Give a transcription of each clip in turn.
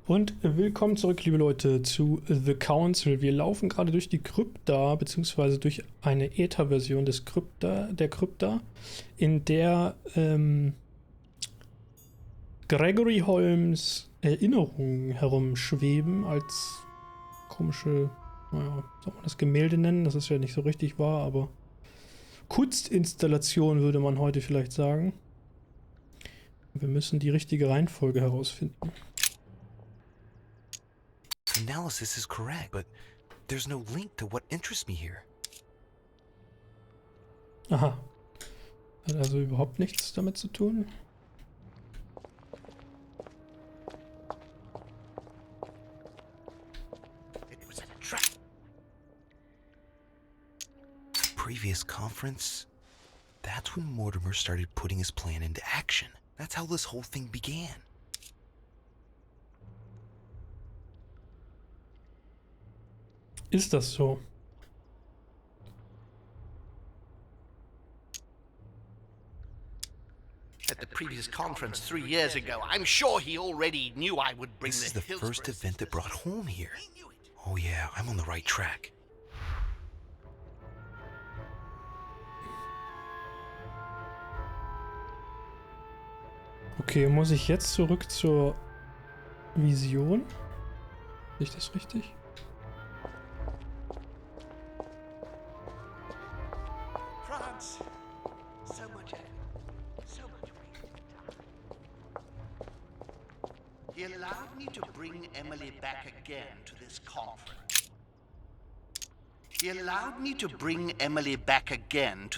Und willkommen zurück, liebe Leute, zu The Council. Wir laufen gerade durch die Krypta, beziehungsweise durch eine Äther-Version der Krypta, in der Gregory Holmes Erinnerungen herumschweben als komische, naja, soll man das Gemälde nennen? Das ist ja nicht so richtig wahr, aber Kunstinstallation würde man heute vielleicht sagen. Wir müssen die richtige Reihenfolge herausfinden. Analysis is correct, but there's no link to what interests me here. Aha. Hat also überhaupt nichts damit zu tun? It was a trap. Previous conference? That's when Mortimer started putting his plan into action. That's how this whole thing began. Ist das so? At the previous conference 3 years ago, I'm sure he already knew I would bring This is the first event that brought home here. Oh yeah, I'm on the right track. Okay, muss ich jetzt zurück zur Vision? Sehe ich das richtig? France, so much wasted time. He allowed me to bring Emily back again to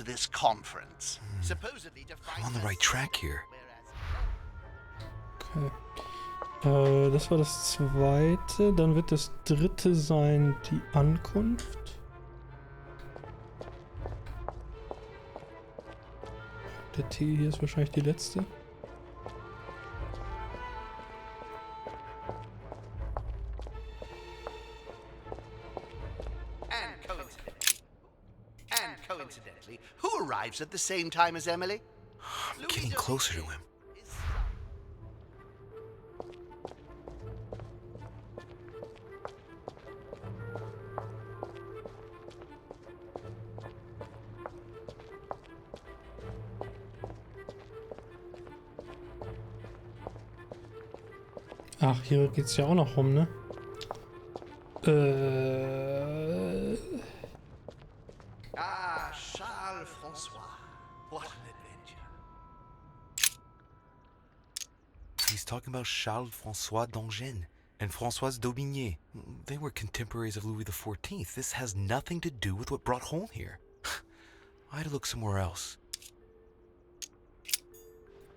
this conference. Supposedly to find I'm on the right track here. Okay. Das war das zweite. Dann wird das dritte sein die Ankunft. Der T hier ist wahrscheinlich die letzte. And coincidentally, who arrives at the same time as Emily? I'm getting closer to him. Ach, hier geht's ja auch noch rum, ne? Ah, Charles François. What an adventure. He's talking about Charles-François d'Angennes and Françoise d'Aubigné. They were contemporaries of Louis the 14th. This has nothing to do with what brought home here. I had to look somewhere else.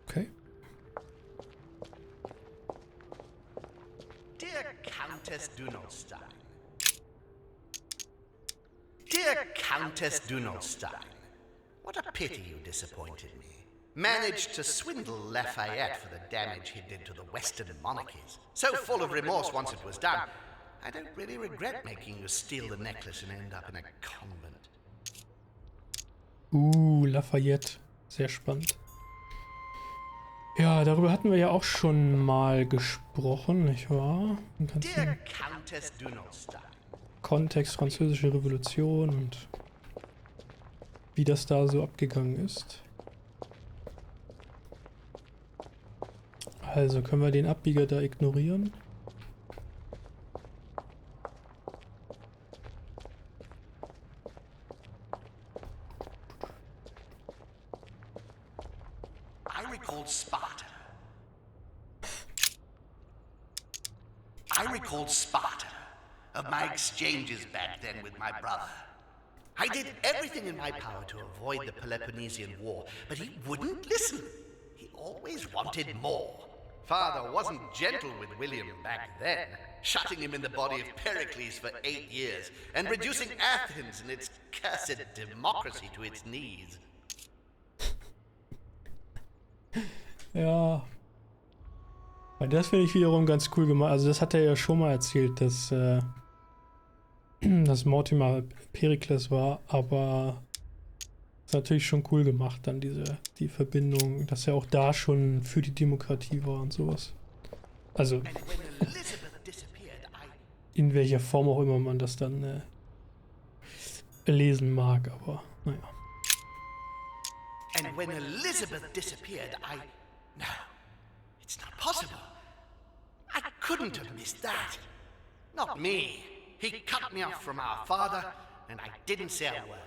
Okay. Dear Countess Dunolstein. Dear Countess Dunolstein. What a pity you disappointed me. Managed to swindle Lafayette for the damage he did to the Western monarchies. So full of remorse once it was done. I don't really regret making you steal the necklace and end up in a convent. Lafayette. Sehr spannend. Ja, darüber hatten wir ja auch schon mal gesprochen, nicht wahr? Dear Countess Dunolstein. Kontext Französische Revolution und wie das da so abgegangen ist. Also können wir den Abbieger da ignorieren. I recalled Sparta of my exchanges back then with my brother. I did everything in my power to avoid the Peloponnesian War, but he wouldn't listen. He always wanted more. Father wasn't gentle with William back then, shutting him in the body of Pericles for 8 years and reducing Athens and its cursed democracy to its knees. Ja. Das finde ich wiederum ganz cool gemacht. Also das hat er ja schon mal erzählt, dass Mortimer Perikles war, aber ist natürlich schon cool gemacht, dann die Verbindung, dass er auch da schon für die Demokratie war und sowas. Also In welcher Form auch immer man das dann lesen mag, aber naja. And when Elizabeth disappeared, No, it's not possible. I couldn't have missed that. Not me. He cut me off from our father, and I didn't say a word.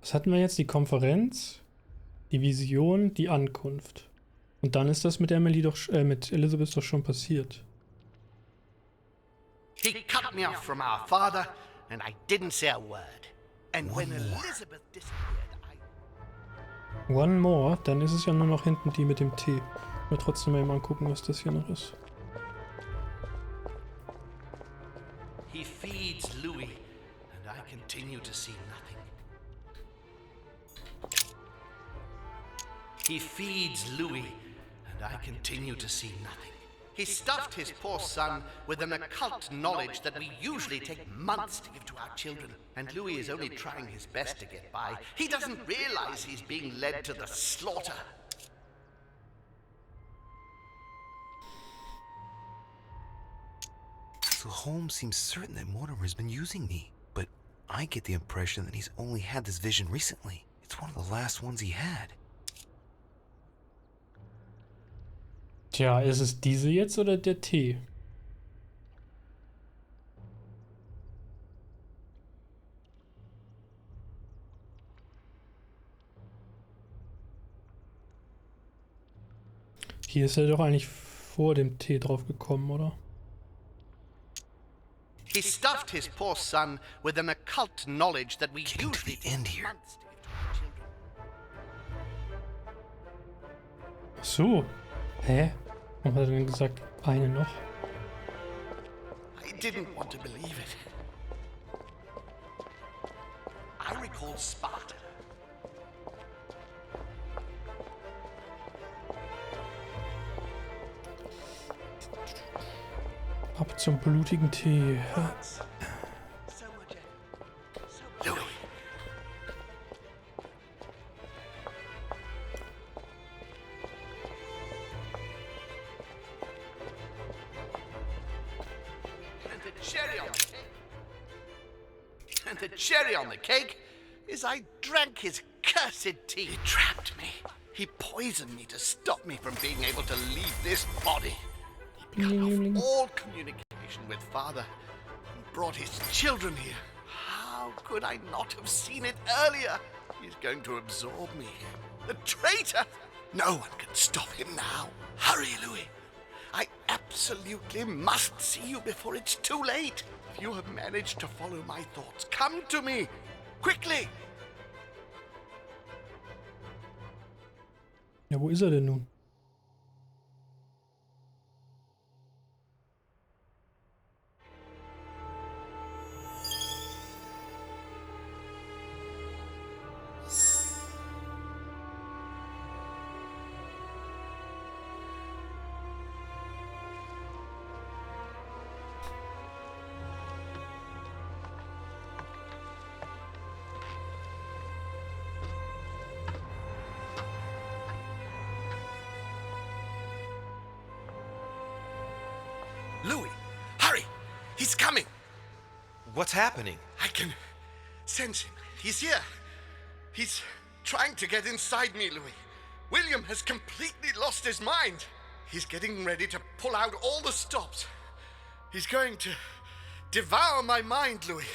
Was hatten wir jetzt? Die Konferenz, die Vision, die Ankunft. Und dann ist das mit mit Elizabeth doch schon passiert. He cut me off from our father, and I didn't say a word. And when Elizabeth disappeared, One more, dann ist es ja nur noch hinten die mit dem T. Mal trotzdem mal angucken, was das hier noch ist. He feeds Louis, and I continue to see nothing. He feeds Louis, and I continue to see nothing. He stuffed his poor son with an occult knowledge that we usually take months to give to our children, and Louis is only trying his best to get by. He doesn't realize he's being led to the slaughter. So Holmes seems certain that Mortimer has been using me, but I get the impression that he's only had this vision recently. It's one of the last ones he had. Tja, ist es diese jetzt oder der T? Hier ist er doch eigentlich vor dem T drauf gekommen, oder? He stuffed his poor son with an occult knowledge that we Getting to usually the end take here. months to give to our children. Ach so. Hä? Warum hat er denn gesagt, eine noch? I didn't want to believe it. I recall Sparta. Ab zum blutigen T. So much effort. So Louis. And the cherry on the cake. And the cherry on the cake is I drank his cursed tea. He trapped me. He poisoned me to stop me from being able to leave this body. He cut off all communication with father and brought his children here. How could I not have seen it earlier? He's going to absorb me. The traitor! No one can stop him now. Hurry, Louis. I absolutely must see you before it's too late. If you have managed to follow my thoughts, come to me. Quickly! Ja, wo ist er denn nun? Louis, hurry! He's coming! What's happening? I can sense him. He's here. He's trying to get inside me, Louis. William has completely lost his mind. He's getting ready to pull out all the stops. He's going to devour my mind, Louis.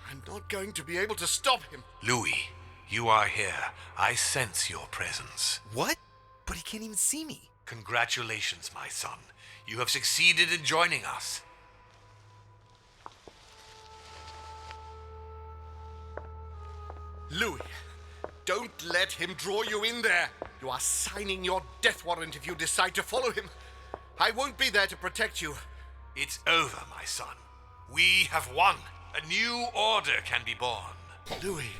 I'm not going to be able to stop him. Louis, you are here. I sense your presence. What? But he can't even see me. Congratulations, my son. You have succeeded in joining us. Louis, don't let him draw you in there. You are signing your death warrant if you decide to follow him. I won't be there to protect you. It's over, my son. We have won. A new order can be born. Louis,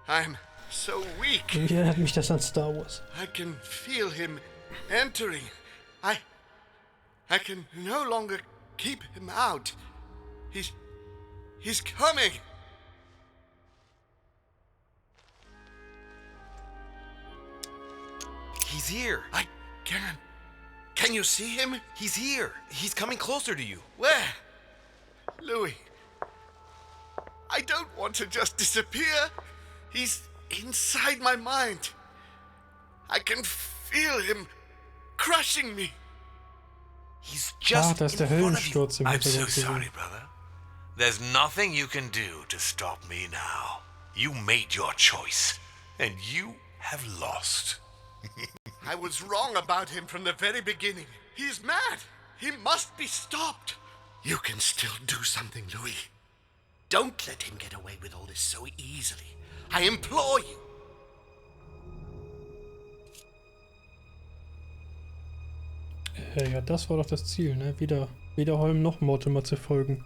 I'm so weak. Irgendwie erinnert mich das an Star Wars. I can feel him entering. I can no longer keep him out. He's coming. He's here. I can't. Can you see him? He's here. He's coming closer to you. Where? Louis. I don't want to just disappear. He's inside my mind. I can feel him crushing me. He's just das ist der in front of you. Höllensturz im I'm so Hintergrund. zu sehen. sorry, brother. There's nothing you can do to stop me now. You made your choice, and you have lost. I was wrong about him from the very beginning. He's mad. He must be stopped. You can still do something, Louis. Don't let him get away with all this so easily. I implore you. Ja, das war doch das Ziel, ne? Weder Holm noch Mortimer zu folgen.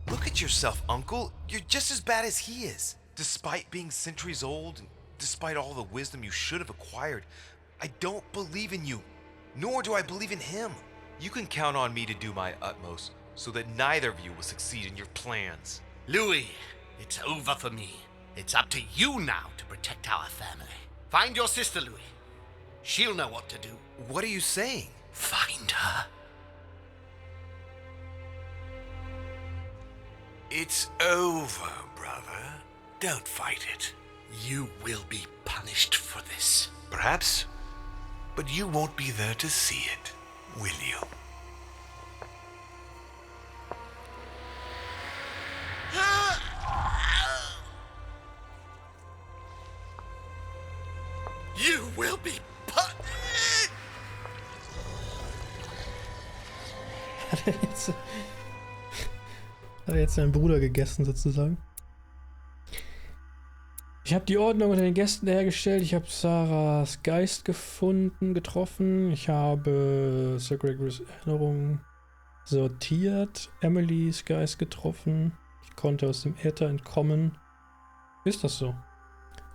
Look at yourself, Uncle. You're just as bad as he is. Despite being centuries old, and despite all the wisdom you should have acquired, I don't believe in you, nor do I believe in him. You can count on me to do my utmost so that neither of you will succeed in your plans. Louis, it's over for me. It's up to you now to protect our family. Find your sister, Louis. She'll know what to do. What are you saying? Find her. It's over, brother. Don't fight it. You will be punished for this. Perhaps, but you won't be there to see it, will you? You will be punished. Hat er jetzt seinen Bruder gegessen, sozusagen. Ich habe die Ordnung unter den Gästen hergestellt. Ich habe Sarahs Geist getroffen. Ich habe Sir Gregorys Erinnerung sortiert. Emilys Geist getroffen. Ich konnte aus dem Äther entkommen. Ist das so?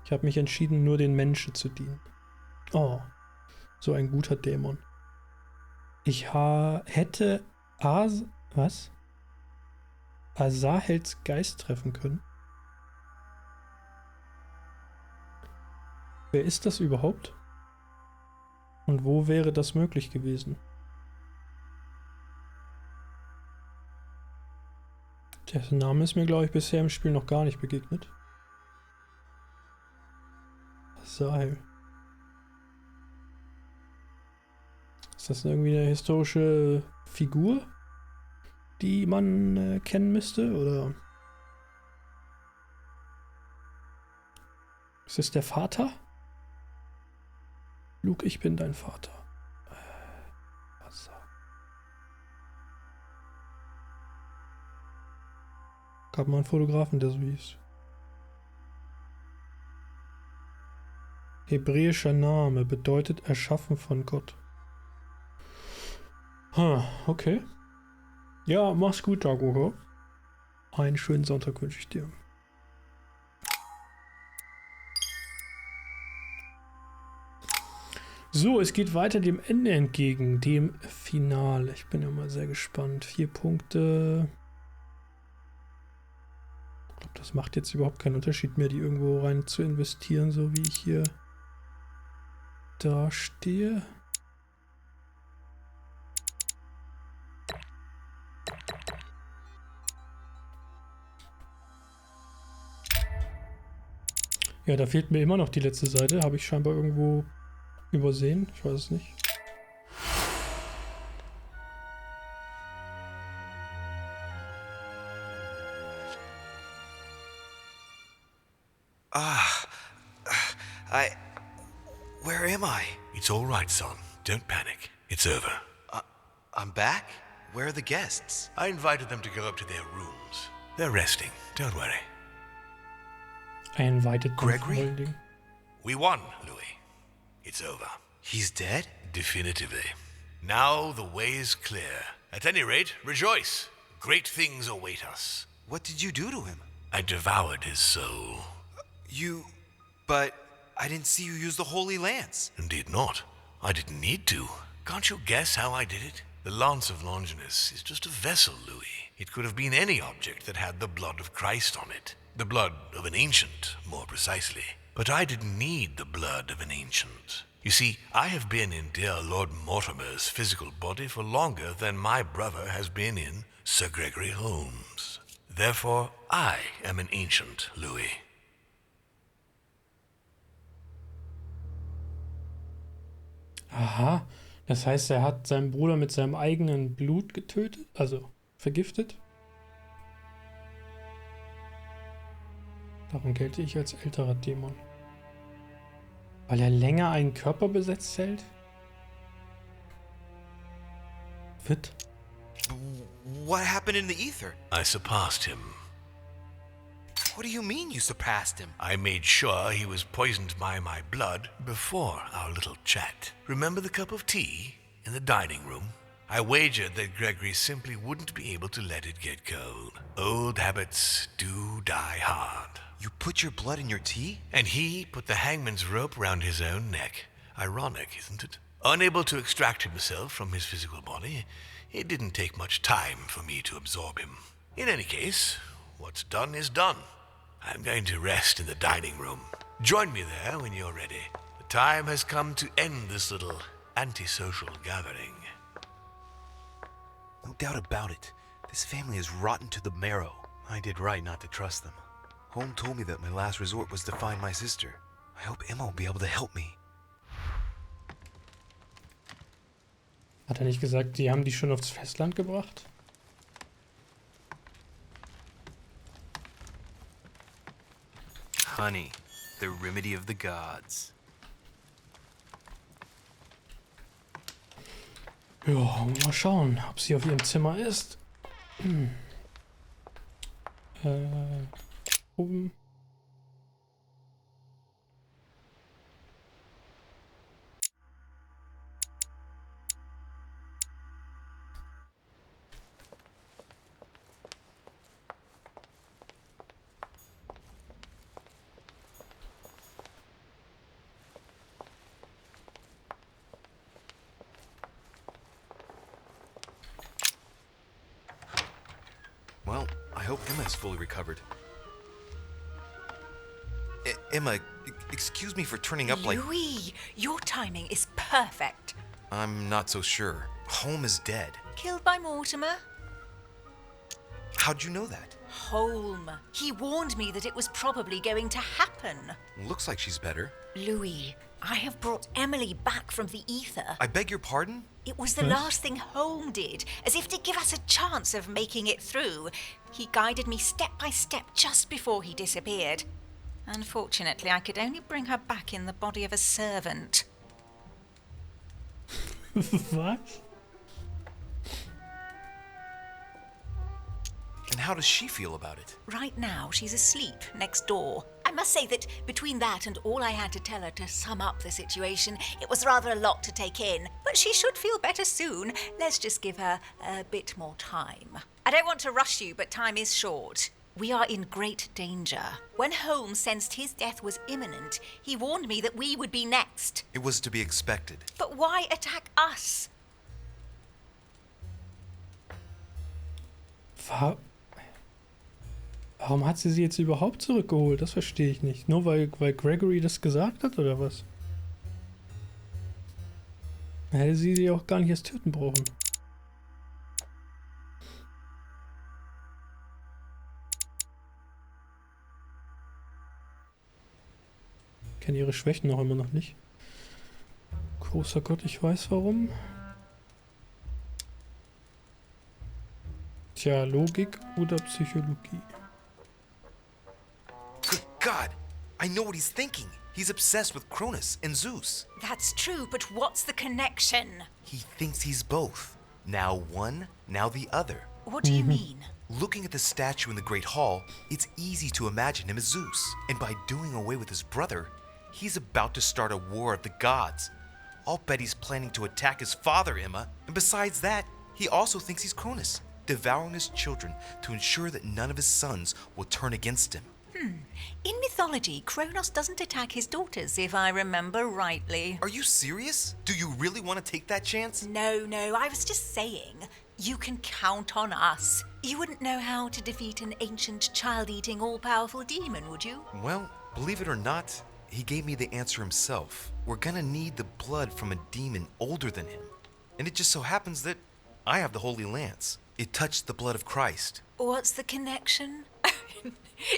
Ich habe mich entschieden, nur den Menschen zu dienen. Oh, so ein guter Dämon. Ich hätte Asahels Geist treffen können. Wer ist das überhaupt? Und wo wäre das möglich gewesen? Dessen Name ist mir, glaube ich, bisher im Spiel noch gar nicht begegnet. Asahel. Ist das irgendwie eine historische Figur, die man kennen müsste? Oder ist es der Vater? Luke, ich bin dein Vater. Gab mal einen Fotografen, der so hieß. Hebräischer Name bedeutet erschaffen von Gott. Okay. Ja, mach's gut, Dago. Einen schönen Sonntag wünsche ich dir. So, es geht weiter dem Ende entgegen, dem Finale. Ich bin ja mal sehr gespannt. 4 Punkte. Ich glaube, das macht jetzt überhaupt keinen Unterschied mehr, die irgendwo rein zu investieren, so wie ich hier da stehe. Ja, da fehlt mir immer noch die letzte Seite. Habe ich scheinbar irgendwo übersehen. Ich weiß es nicht. Where am I? It's all right, son. Don't panic. It's over. I'm back? Where are the guests? I invited them to go up to their rooms. They're resting. Don't worry. I invited them. Gregory? We won, Louis. It's over. He's dead? Definitively. Now the way is clear. At any rate, rejoice. Great things await us. What did you do to him? I devoured his soul. But I didn't see you use the Holy Lance. Indeed not. I didn't need to. Can't you guess how I did it? The Lance of Longinus is just a vessel, Louis. It could have been any object that had the blood of Christ on it. The blood of an ancient, more precisely. But I didn't need the blood of an ancient. You see, I have been in dear Lord Mortimer's physical body for longer than my brother has been in Sir Gregory Holmes. Therefore, I am an ancient, Louis. Aha, das heißt, er hat seinen Bruder mit seinem eigenen Blut getötet, also vergiftet? Darum gelte ich als älterer Dämon. Weil er länger einen Körper besetzt hält? Wird? What happened in the ether? I surpassed him. What do you mean you surpassed him? I made sure he was poisoned by my blood before our little chat. Remember the cup of tea in the dining room? I wagered that Gregory simply wouldn't be able to let it get cold. Old habits do die hard. You put your blood in your tea? And he put the hangman's rope round his own neck. Ironic, isn't it? Unable to extract himself from his physical body, it didn't take much time for me to absorb him. In any case, what's done is done. I'm going to rest in the dining room. Join me there when you're ready. The time has come to end this little antisocial gathering. No doubt about it. This family is rotten to the marrow. I did right not to trust them. Home told me that my last resort was to find my sister. I hope Emma will be able to help me. Hat er nicht gesagt, die haben die schon aufs Festland gebracht? Honey, the remedy of the gods. Ja, mal schauen, ob sie auf ihrem Zimmer ist. Oben. Well, I hope Emma is fully recovered. Emma, excuse me for turning up like... Louis, your timing is perfect. I'm not so sure. Home is dead. Killed by Mortimer? How'd you know that? Holm. He warned me that it was probably going to happen. Looks like she's better. Louis, I have brought Emily back from the ether. I beg your pardon? It was the last thing Holm did, as if to give us a chance of making it through. He guided me step by step just before he disappeared. Unfortunately, I could only bring her back in the body of a servant. Was? And how does she feel about it? Right now, she's asleep next door. I must say that between that and all I had to tell her to sum up the situation, it was rather a lot to take in. But she should feel better soon. Let's just give her a bit more time. I don't want to rush you, but time is short. We are in great danger. When Holmes sensed his death was imminent, he warned me that we would be next. It was to be expected. But why attack us? Warum hat sie jetzt überhaupt zurückgeholt? Das verstehe ich nicht. Nur weil Gregory das gesagt hat, oder was? Dann hätte sie auch gar nicht erst töten brauchen. Ich kenne ihre Schwächen noch immer noch nicht. Großer Gott, ich weiß warum. Tja, Logik oder Psychologie? Good God! I know what he's thinking. He's obsessed with Cronus and Zeus. That's true, but what's the connection? He thinks he's both. Now one, now the other. What do you mean? Looking at the statue in the Great Hall, it's easy to imagine him as Zeus. And by doing away with his brother, he's about to start a war of the gods. I'll bet he's planning to attack his father, Emma. And besides that, he also thinks he's Cronus, devouring his children to ensure that none of his sons will turn against him. In mythology, Kronos doesn't attack his daughters, if I remember rightly. Are you serious? Do you really want to take that chance? No, I was just saying. You can count on us. You wouldn't know how to defeat an ancient, child-eating, all-powerful demon, would you? Well, believe it or not, he gave me the answer himself. We're gonna need the blood from a demon older than him. And it just so happens that I have the Holy Lance. It touched the blood of Christ. What's the connection?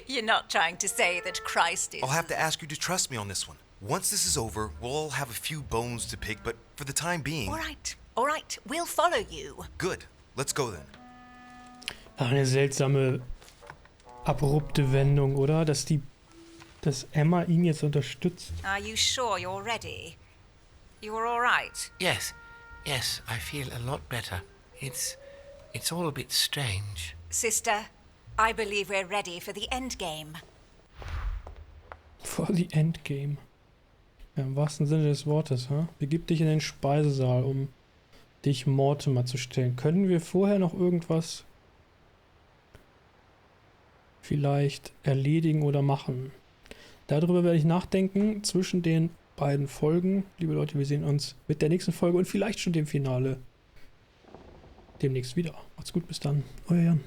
You're not trying to say that Christ is... I'll have to ask you to trust me on this one. Once this is over, we'll all have a few bones to pick, but for the time being... All right, we'll follow you. Good. Let's go then. Ach, eine seltsame, abrupte Wendung, oder? Dass Emma ihn jetzt unterstützt. Are you sure you're ready? You're all right? Yes, I feel a lot better. It's all a bit strange. Sister, I believe we're ready for the endgame. For the endgame. Ja, im wahrsten Sinne des Wortes, ha? Begib dich in den Speisesaal, um dich Mortimer zu stellen. Können wir vorher noch irgendwas vielleicht erledigen oder machen? Darüber werde ich nachdenken zwischen den beiden Folgen. Liebe Leute, wir sehen uns mit der nächsten Folge und vielleicht schon dem Finale demnächst wieder. Macht's gut, bis dann. Euer Jan.